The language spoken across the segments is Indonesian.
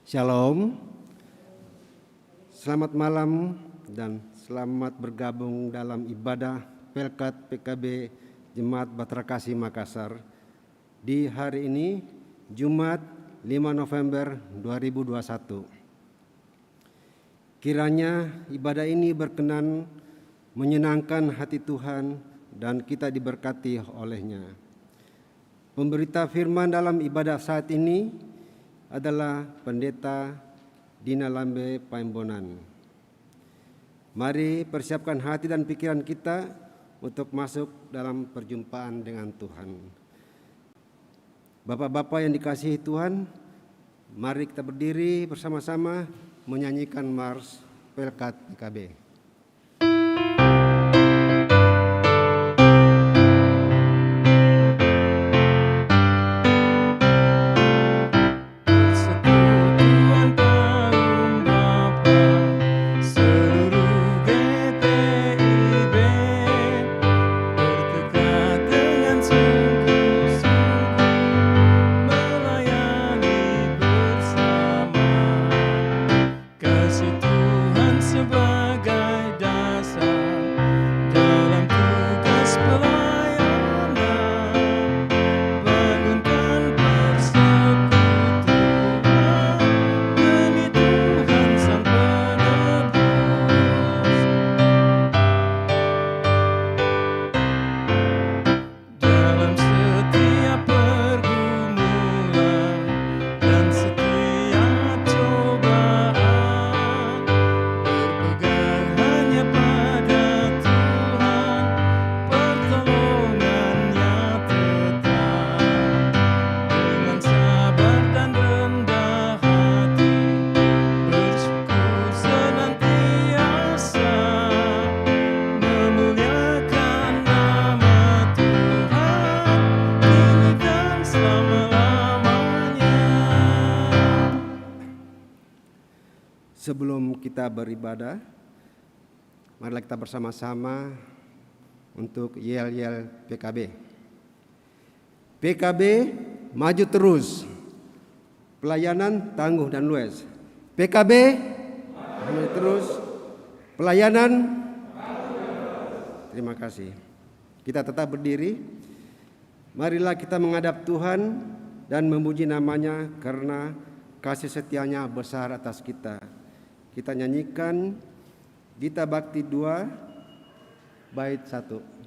Shalom, selamat malam dan selamat bergabung dalam ibadah Pelkat PKB Jemaat Bahtera Kasih Makassar di hari ini, Jumat 5 November 2021. Kiranya ibadah ini berkenan menyenangkan hati Tuhan dan kita diberkati olehnya. Pemberita firman dalam ibadah saat ini adalah Pendeta Dina Lambe Paimbonan. Mari persiapkan hati dan pikiran kita untuk masuk dalam perjumpaan dengan Tuhan. Bapak-bapak yang dikasihi Tuhan, mari kita berdiri bersama-sama menyanyikan Mars Pelkat PKB. Sebelum kita beribadah, marilah kita bersama-sama untuk yel-yel PKB. PKB maju terus, pelayanan tangguh dan luas. PKB maju terus, pelayanan. Terima kasih. Kita tetap berdiri. Marilah kita menghadap Tuhan dan memuji namanya karena kasih setianya besar atas kita. Kita nyanyikan Gita Bakti 2 bait 1.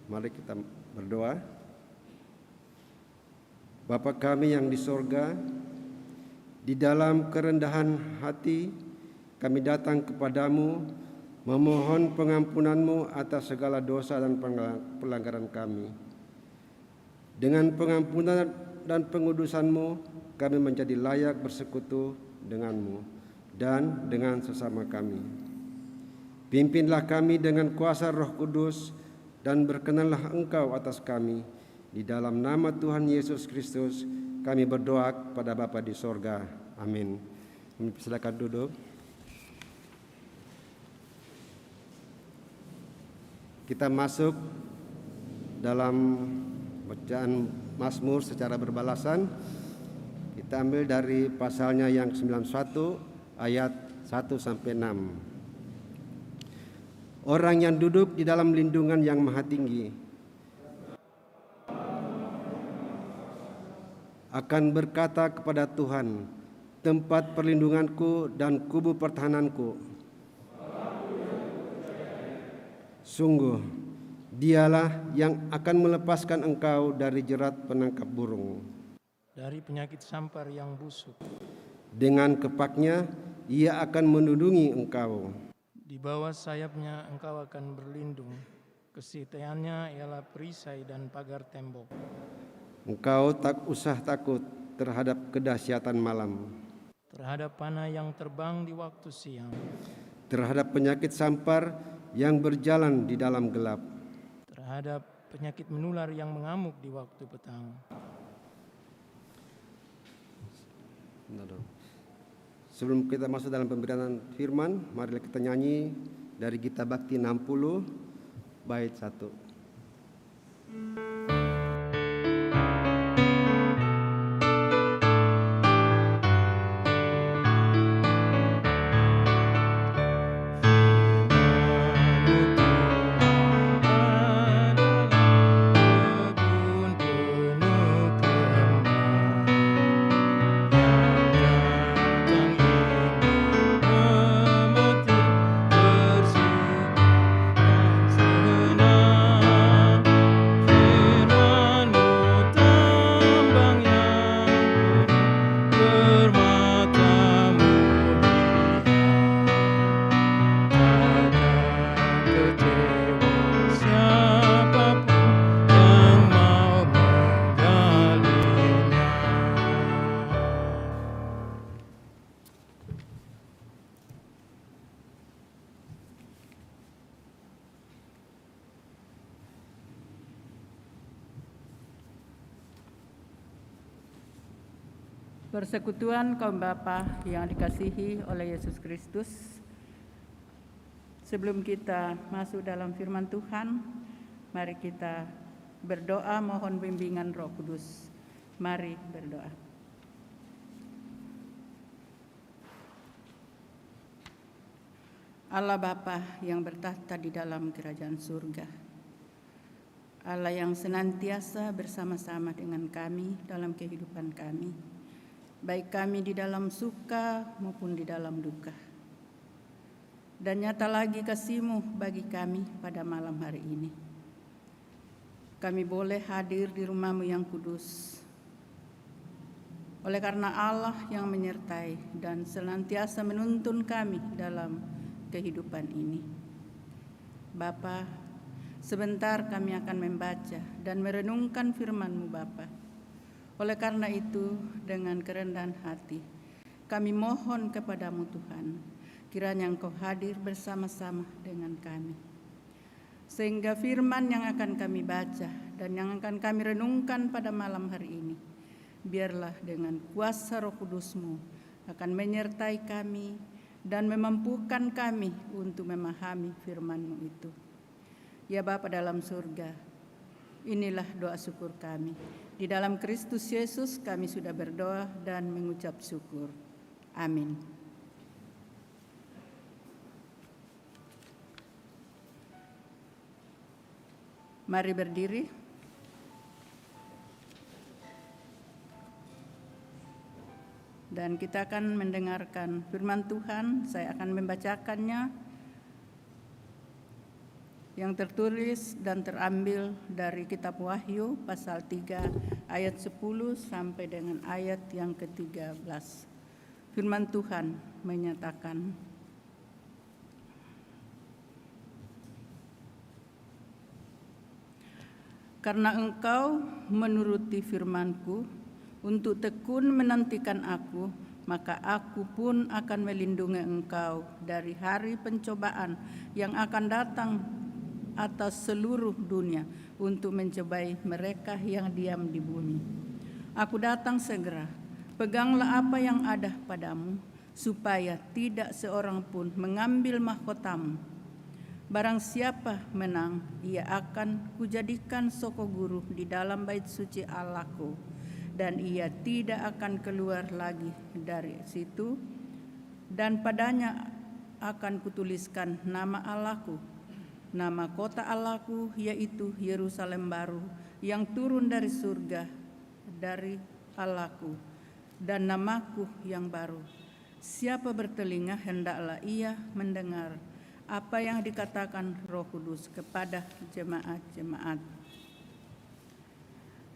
Mari kita berdoa. Bapa kami yang di sorga, di dalam kerendahan hati kami datang kepadamu memohon pengampunanmu atas segala dosa dan pelanggaran kami. Dengan pengampunan dan pengudusanmu kami menjadi layak bersekutu denganmu dan dengan sesama kami. Pimpinlah kami dengan kuasa Roh Kudus dan berkenanlah Engkau atas kami. Di dalam nama Tuhan Yesus Kristus kami berdoa kepada Bapa di sorga. Amin. Silakan duduk. Kita masuk dalam bacaan Mazmur secara berbalasan. Kita ambil dari pasalnya yang 91 ayat 1 sampai 6. Orang yang duduk di dalam lindungan yang maha tinggi akan berkata kepada Tuhan, tempat perlindunganku dan kubu pertahananku. Sungguh, Dialah yang akan melepaskan engkau dari jerat penangkap burung, dari penyakit sampar yang busuk. Dengan kepaknya Ia akan melindungi engkau. Di bawah sayapnya engkau akan berlindung. Kesetiaannya ialah perisai dan pagar tembok. Engkau tak usah takut terhadap kedahsyatan malam, Terhadap panah yang terbang di waktu siang, terhadap penyakit sampar yang berjalan di dalam gelap, terhadap penyakit menular yang mengamuk di waktu petang. Sebelum kita masuk dalam pemberitaan firman, marilah kita nyanyi dari Gita Bakti 60 bait 1. Persekutuan kaum Bapa yang dikasihi oleh Yesus Kristus, sebelum kita masuk dalam firman Tuhan, mari kita berdoa mohon bimbingan Roh Kudus. Mari berdoa. Allah Bapa yang bertahta di dalam kerajaan surga, Allah yang senantiasa bersama-sama dengan kami dalam kehidupan kami, baik kami di dalam suka maupun di dalam duka. Dan nyata lagi kasih-Mu bagi kami pada malam hari ini. Kami boleh hadir di rumah-Mu yang kudus. Oleh karena Allah yang menyertai dan senantiasa menuntun kami dalam kehidupan ini. Bapa, sebentar kami akan membaca dan merenungkan firman-Mu Bapa. Oleh karena itu, dengan kerendahan hati, kami mohon kepadamu Tuhan, kiranya Engkau hadir bersama-sama dengan kami. Sehingga firman yang akan kami baca dan yang akan kami renungkan pada malam hari ini, biarlah dengan kuasa Roh Kudus-Mu akan menyertai kami dan memampukan kami untuk memahami firman-Mu itu. Ya Bapa dalam surga, inilah doa syukur kami. Di dalam Kristus Yesus kami sudah berdoa dan mengucap syukur. Amin. Mari berdiri. Dan kita akan mendengarkan firman Tuhan. Saya akan membacakannya yang tertulis dan terambil dari kitab Wahyu pasal 3 ayat 10 sampai dengan ayat yang ke-13. Firman Tuhan menyatakan, karena engkau menuruti firman-Ku untuk tekun menantikan Aku, maka Aku pun akan melindungi engkau dari hari pencobaan yang akan datang atas seluruh dunia untuk mencobai mereka yang diam di bumi. Aku datang segera, peganglah apa yang ada padamu, supaya tidak seorang pun mengambil mahkotamu. Barang siapa menang, ia akan kujadikan soko guru di dalam bait suci Allahku, dan ia tidak akan keluar lagi dari situ, dan padanya akan kutuliskan nama Allahku, nama kota Allahku, yaitu Yerusalem baru yang turun dari surga dari Allahku, dan namaku yang baru. Siapa bertelinga hendaklah ia mendengar apa yang dikatakan Roh Kudus kepada jemaat-jemaat.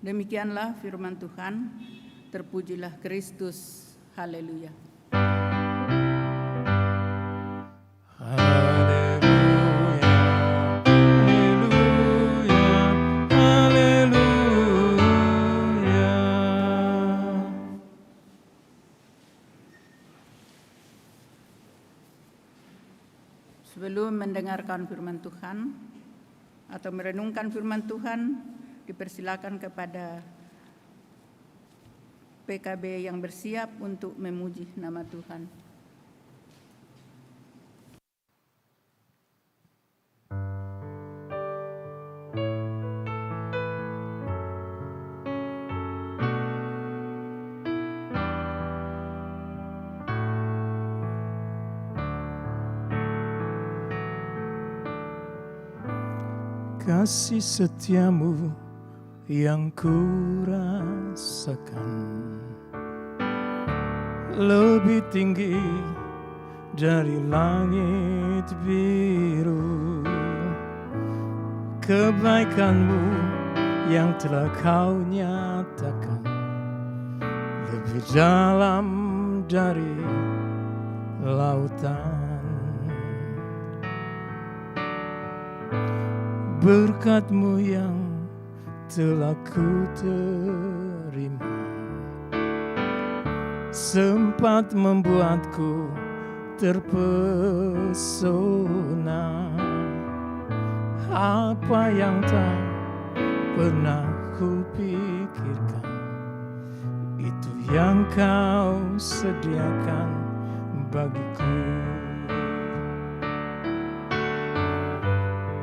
Demikianlah firman Tuhan. Terpujilah Kristus. Haleluya. mendengarkan firman Tuhan atau merenungkan firman Tuhan, dipersilakan kepada PKB yang bersiap untuk memuji nama Tuhan. Kasih setiamu yang kurasakan lebih tinggi dari langit biru. Kebaikanmu yang telah kau nyatakan lebih dalam dari lautan. Berkat-Mu yang telah ku terima sempat membuatku terpesona. Apa yang tak pernah kupikirkan, itu yang Kau sediakan bagiku.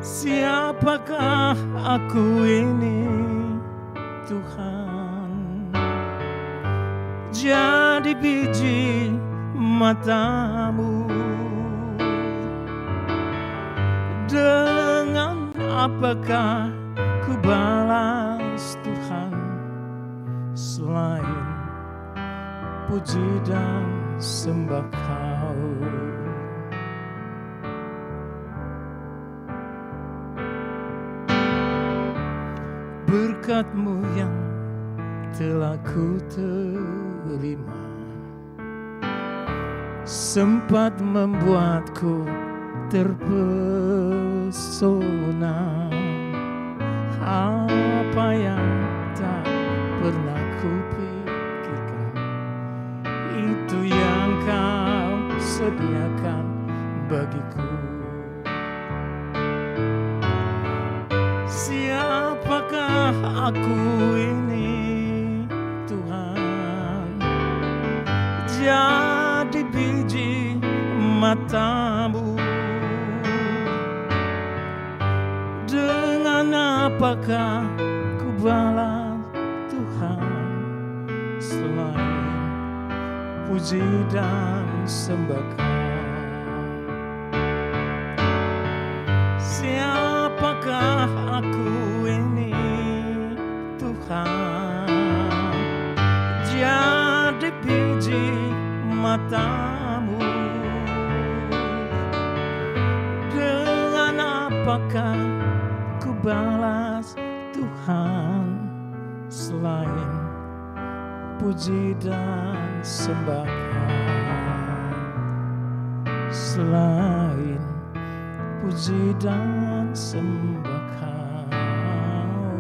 Siapakah aku ini, Tuhan? Jadi biji mata-Mu. Dengan apakah ku balas Tuhan, selain puji dan sembah Kau? Berkat-Mu yang telah ku terima sempat membuatku terpesona. Apa yang tak pernah kupikirkan, itu yang Kau sediakan bagiku. Siapakah aku ini, Tuhan? Jadi biji mata-Mu. Dengan apakah ku balas Tuhan, selain puji dan sembah Kau? Siapakah aku ini, Tuhan? Jadi biji mata-Mu. Dengan apakah ku balas Tuhan, selain puji dan sembah Kau? Selain puji dan sembah Kau,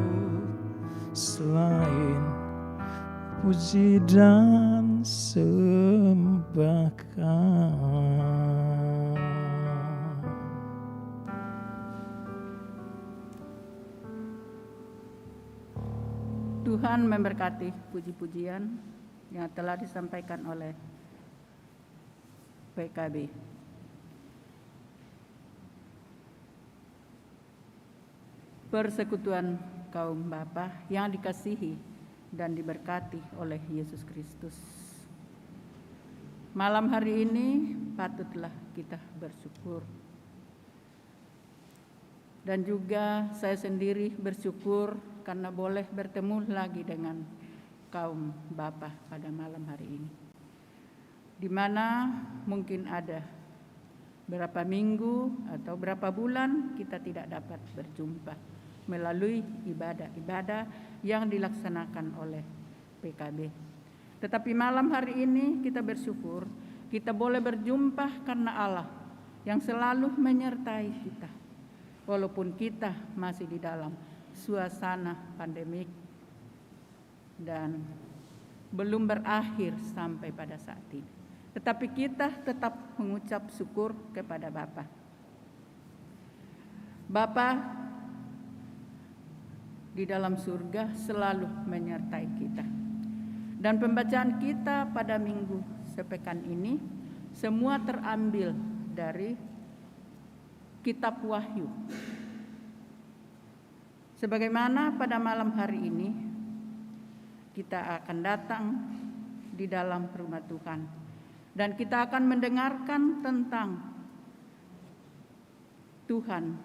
selain puji dan sembah Kau. Tuhan memberkati puji-pujian yang telah disampaikan oleh PKB. Persekutuan kaum Bapa yang dikasihi dan diberkati oleh Yesus Kristus. Malam hari ini patutlah kita bersyukur. Dan juga saya sendiri bersyukur karena boleh bertemu lagi dengan kaum Bapa pada malam hari ini. Di mana mungkin ada berapa minggu atau berapa bulan kita tidak dapat berjumpa melalui ibadah-ibadah yang dilaksanakan oleh PKB. Tetapi malam hari ini kita bersyukur kita boleh berjumpa karena Allah yang selalu menyertai kita. Walaupun kita masih di dalam suasana pandemik dan belum berakhir sampai pada saat ini. Tetapi kita tetap mengucap syukur kepada Bapa. Bapa di dalam surga selalu menyertai kita. Dan pembacaan kita pada minggu sepekan ini semua terambil dari kitab Wahyu. Sebagaimana pada malam hari ini kita akan datang di dalam rumah Tuhan dan kita akan mendengarkan tentang Tuhan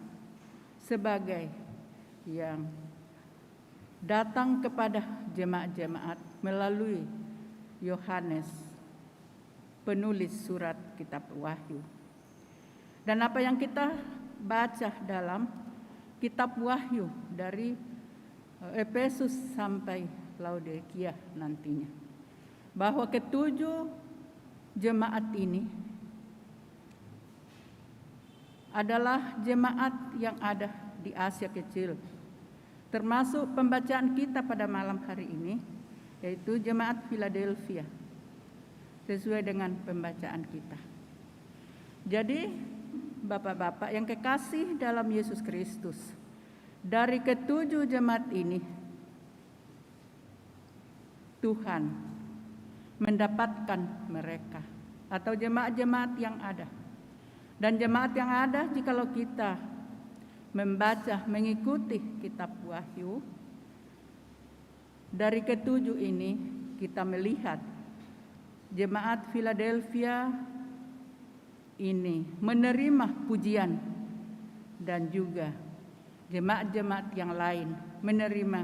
sebagai yang datang kepada jemaat-jemaat melalui Yohanes, penulis surat kitab Wahyu. Dan apa yang kita baca dalam kitab Wahyu dari Efesus sampai Laodikia nantinya, bahwa ketujuh jemaat ini adalah jemaat yang ada di Asia Kecil, termasuk pembacaan kita pada malam hari ini, yaitu jemaat Philadelphia, sesuai dengan pembacaan kita. Jadi, Bapak-bapak yang kekasih dalam Yesus Kristus, dari ketujuh jemaat ini, Tuhan mendapatkan mereka atau jemaat-jemaat yang ada. Dan jemaat yang ada, jikalau kita membaca, mengikuti kitab Wahyu, dari ketujuh ini kita melihat jemaat Philadelphia ini menerima pujian dan juga jemaat-jemaat yang lain menerima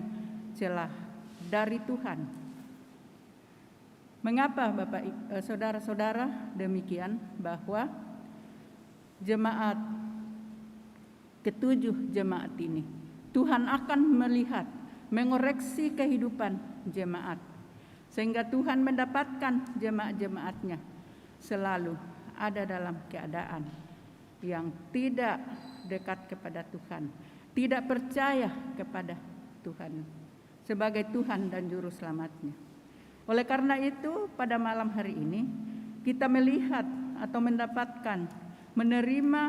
celah dari Tuhan. Mengapa Bapak saudara-saudara demikian? Bahwa jemaat ketujuh jemaat ini Tuhan akan melihat, mengoreksi kehidupan jemaat, sehingga Tuhan mendapatkan jemaat-jemaatnya selalu ada dalam keadaan yang tidak dekat kepada Tuhan, tidak percaya kepada Tuhan sebagai Tuhan dan Juru Selamatnya. Oleh karena itu, pada malam hari ini kita melihat atau mendapatkan, menerima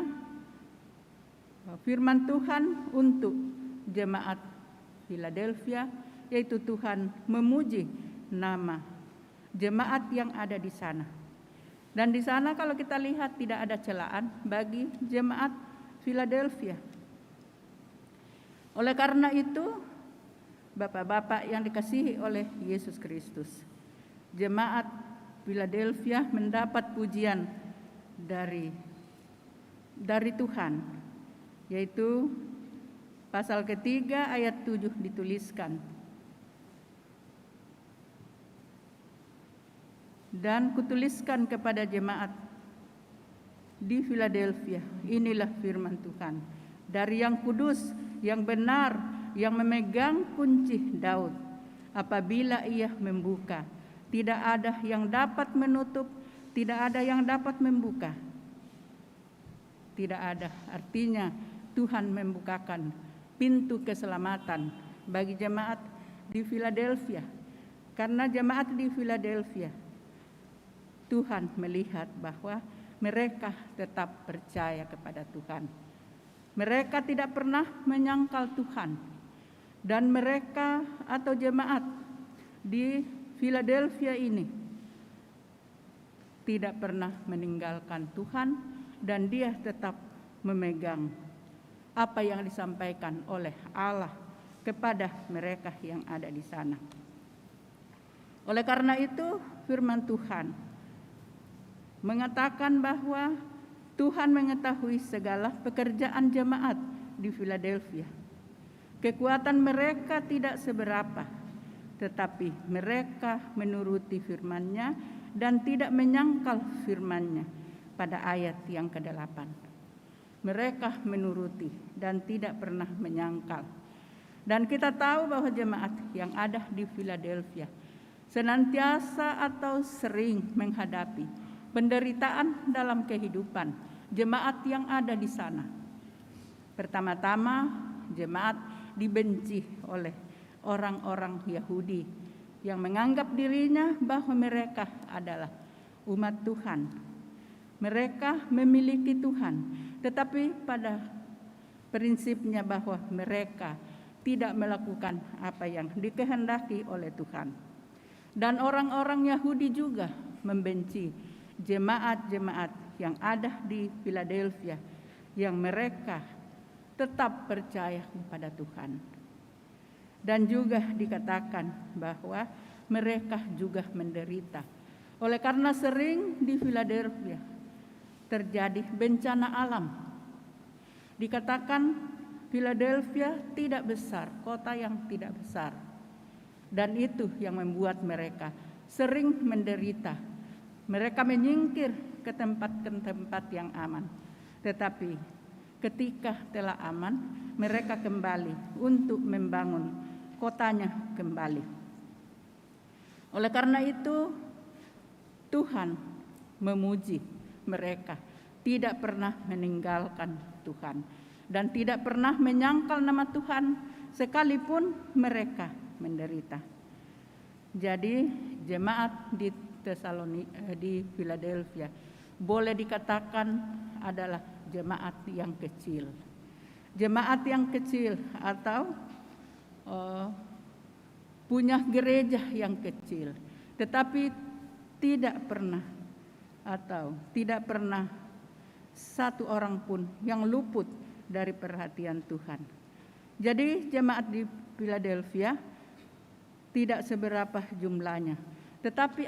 firman Tuhan untuk jemaat Philadelphia, yaitu Tuhan memuji nama jemaat yang ada di sana. Dan di sana kalau kita lihat tidak ada celaan bagi jemaat Philadelphia. Oleh karena itu, Bapak-bapak yang dikasihi oleh Yesus Kristus, jemaat Philadelphia mendapat pujian dari Tuhan, yaitu pasal ketiga ayat 7 dituliskan, dan kutuliskan kepada jemaat di Philadelphia, inilah firman Tuhan dari yang kudus, yang benar, yang memegang kunci Daud. Apabila ia membuka, tidak ada yang dapat menutup, tidak ada yang dapat membuka. Tidak ada, artinya Tuhan membukakan pintu keselamatan bagi jemaat di Philadelphia. Karena jemaat di Philadelphia, Tuhan melihat bahwa mereka tetap percaya kepada Tuhan. Mereka tidak pernah menyangkal Tuhan. Dan mereka atau jemaat di Philadelphia ini tidak pernah meninggalkan Tuhan, dan dia tetap memegang apa yang disampaikan oleh Allah kepada mereka yang ada di sana. Oleh karena itu, firman Tuhan mengatakan bahwa Tuhan mengetahui segala pekerjaan jemaat di Philadelphia. Kekuatan mereka tidak seberapa, tetapi mereka menuruti firman-Nya dan tidak menyangkal firman-Nya pada ayat yang ke-8. Mereka menuruti dan tidak pernah menyangkal. Dan kita tahu bahwa jemaat yang ada di Philadelphia senantiasa atau sering menghadapi penderitaan dalam kehidupan jemaat yang ada di sana. Pertama-tama, jemaat dibenci oleh orang-orang Yahudi yang menganggap dirinya bahwa mereka adalah umat Tuhan. Mereka memiliki Tuhan, tetapi pada prinsipnya bahwa mereka tidak melakukan apa yang dikehendaki oleh Tuhan. Dan orang-orang Yahudi juga membenci jemaat-jemaat yang ada di Philadelphia yang mereka tetap percaya kepada Tuhan. Dan juga dikatakan bahwa mereka juga menderita. Oleh karena sering di Philadelphia terjadi bencana alam. Dikatakan Philadelphia tidak besar, kota yang tidak besar. Dan itu yang membuat mereka sering menderita. Mereka menyingkir ke tempat yang aman. Tetapi ketika telah aman, mereka kembali untuk membangun kotanya kembali. Oleh karena itu, Tuhan memuji mereka, tidak pernah meninggalkan Tuhan, dan tidak pernah menyangkal nama Tuhan sekalipun mereka menderita. Jadi jemaat di Philadelphia boleh dikatakan adalah jemaat yang kecil. Jemaat yang kecil atau punya gereja yang kecil, tetapi tidak pernah satu orang pun yang luput dari perhatian Tuhan. Jadi jemaat di Philadelphia tidak seberapa jumlahnya, tetapi